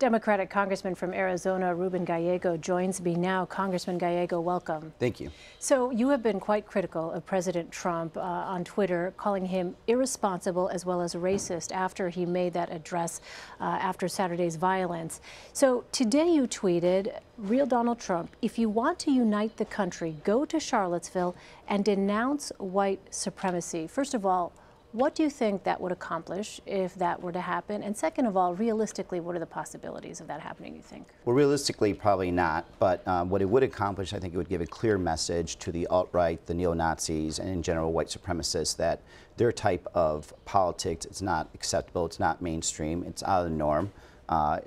Democratic Congressman from Arizona, Ruben Gallego, joins me now. Congressman Gallego, welcome. Thank you. So you have been quite critical of President Trump on Twitter, calling him irresponsible as well as racist after he made that address after Saturday's violence. So today you tweeted, "Real Donald Trump, if you want to unite the country, go to Charlottesville and denounce white supremacy." First of all, what do you think that would accomplish if that were to happen? And second of all, realistically, what are the possibilities of that happening, you think? Well, realistically, probably not. But what it would accomplish, I think it would give a clear message to the alt-right, the neo-Nazis, and in general white supremacists that their type of politics is not acceptable, it's not mainstream, it's out of the norm.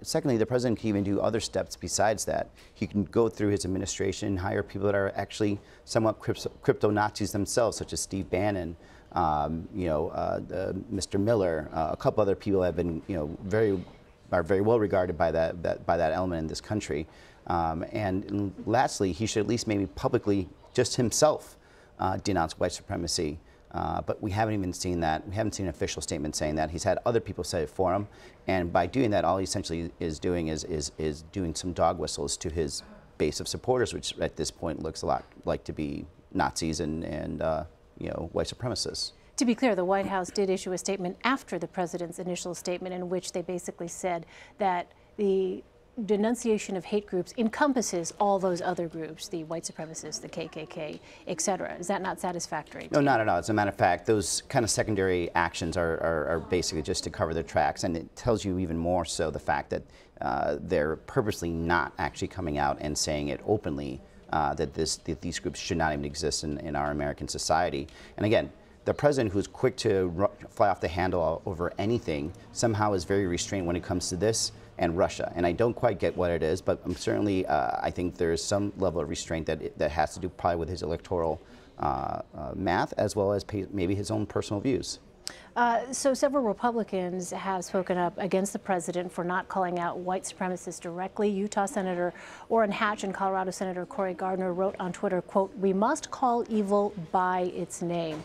Secondly, the president can even do other steps besides that. He can go through his administration and hire people that are actually somewhat crypto-Nazis themselves, such as Steve Bannon, Mr. Miller, a couple other people have been, are very well regarded by that element in this country. And lastly, he should at least maybe publicly, just himself, denounce white supremacy. But we haven't even seen that. We haven't seen an official statement saying that. He's had other people say it for him, and by doing that, all he essentially is doing is doing some dog whistles to his base of supporters, which at this point looks a lot like to be Nazis and white supremacists. To be clear, the White House did issue a statement after the president's initial statement in which they basically said that the denunciation of hate groups encompasses all those other groups, the white supremacists, the KKK, etc. Is that not satisfactory? No, not at all. As a matter of fact, those kind of secondary actions are basically just to cover their tracks, and it tells you even more so the fact that they're purposely not actually coming out and saying it openly that these groups should not even exist in our American society. And again, the president, who's quick to fly off the handle over anything, somehow is very restrained when it comes to this and Russia. And I don't quite get what it is, but certainly I think there is some level of restraint that has to do probably with his electoral math, as well as maybe his own personal views. So several Republicans have spoken up against the president for not calling out white supremacists directly. Utah Senator Orrin Hatch and Colorado Senator Cory Gardner wrote on Twitter, quote, "We must call evil by its name."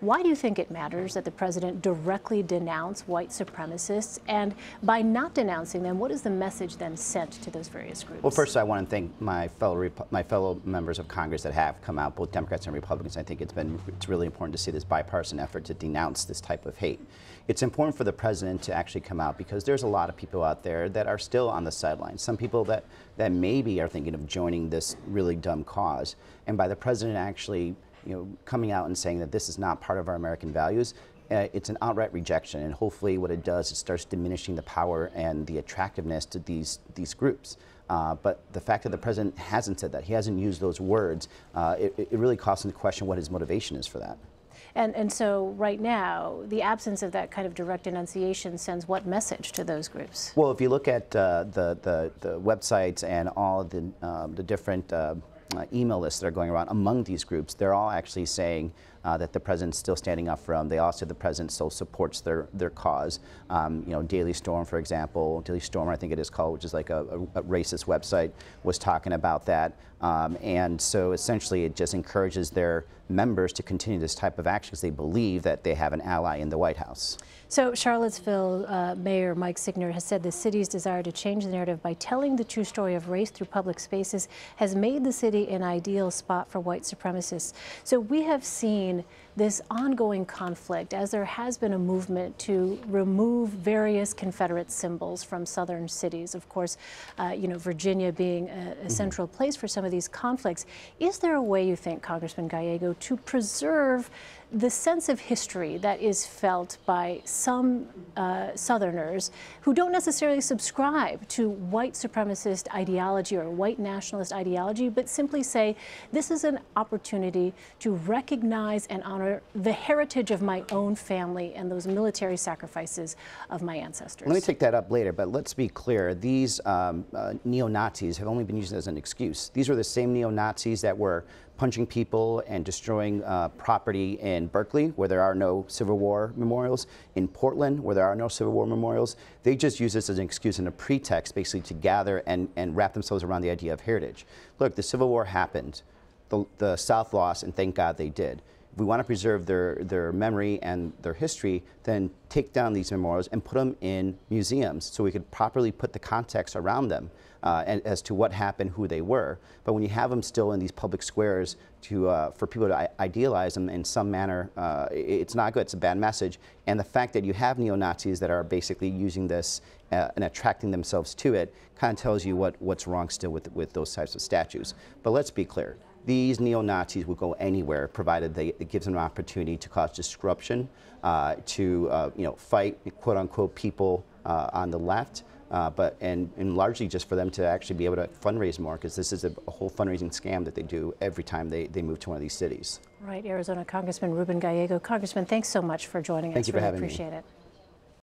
Why do you think it matters that the president directly denounce white supremacists? And by not denouncing them, what is the message then sent to those various groups? Well, first, I want to thank my fellow members of Congress that have come out, both Democrats and Republicans. I think it's really important to see this bipartisan effort to denounce this type of hate. It's important for the president to actually come out because there's a lot of people out there that are still on the sidelines. Some people that maybe are thinking of joining this really dumb cause. And by the president actually coming out and saying that this is not part of our American values, it's an outright rejection. And hopefully what it does is starts diminishing the power and the attractiveness to these groups. But the fact that the president hasn't said that, he hasn't used those words, it really calls into question what his motivation is for that. And so right now, the absence of that kind of direct denunciation sends what message to those groups? Well, if you look at the websites and all of the different email lists that are going around among these groups, they're all actually saying that the president's still standing up for them. They all said the president still supports their cause. Daily Storm, for example, Daily Stormer, I think it is called, which is like a racist website, was talking about that. And so essentially it just encourages their members to continue this type of action because they believe that they have an ally in the White House. So Charlottesville Mayor Mike Signer has said the city's desire to change the narrative by telling the true story of race through public spaces has made the city an ideal spot for white supremacists. So we have seen this ongoing conflict as there has been a movement to remove various Confederate symbols from southern cities. Of course, Virginia being a central place for some of these conflicts. Is there a way, you think, Congressman Gallego, to preserve the sense of history that is felt by some Southerners who don't necessarily subscribe to white supremacist ideology or white nationalist ideology, but simply say, this is an opportunity to recognize and honor the heritage of my own family and those military sacrifices of my ancestors? Let me take that up later, but let's be clear. These neo-Nazis have only been used as an excuse. These are the same neo-Nazis that were punching people and destroying property in Berkeley, where there are no Civil War memorials, in Portland, where there are no Civil War memorials. They just use this as an excuse and a pretext, basically, to gather and wrap themselves around the idea of heritage. Look, the Civil War happened. The South lost, and thank God they did. If we want to preserve their memory and their history, then take down these memorials and put them in museums so we could properly put the context around them and as to what happened, who they were. But when you have them still in these public squares for people to idealize them in some manner, it's not good. It's a bad message. And the fact that you have neo-Nazis that are basically using this and attracting themselves to it kind of tells you what's wrong still with those types of statues. But let's be clear. These neo-Nazis will go anywhere, provided it gives them an opportunity to cause disruption, to fight quote-unquote people on the left, and largely just for them to actually be able to fundraise more, because this is a whole fundraising scam that they do every time they move to one of these cities. Right, Arizona Congressman Ruben Gallego. Congressman, thanks so much for joining us. Thank you for having me. Really appreciate it.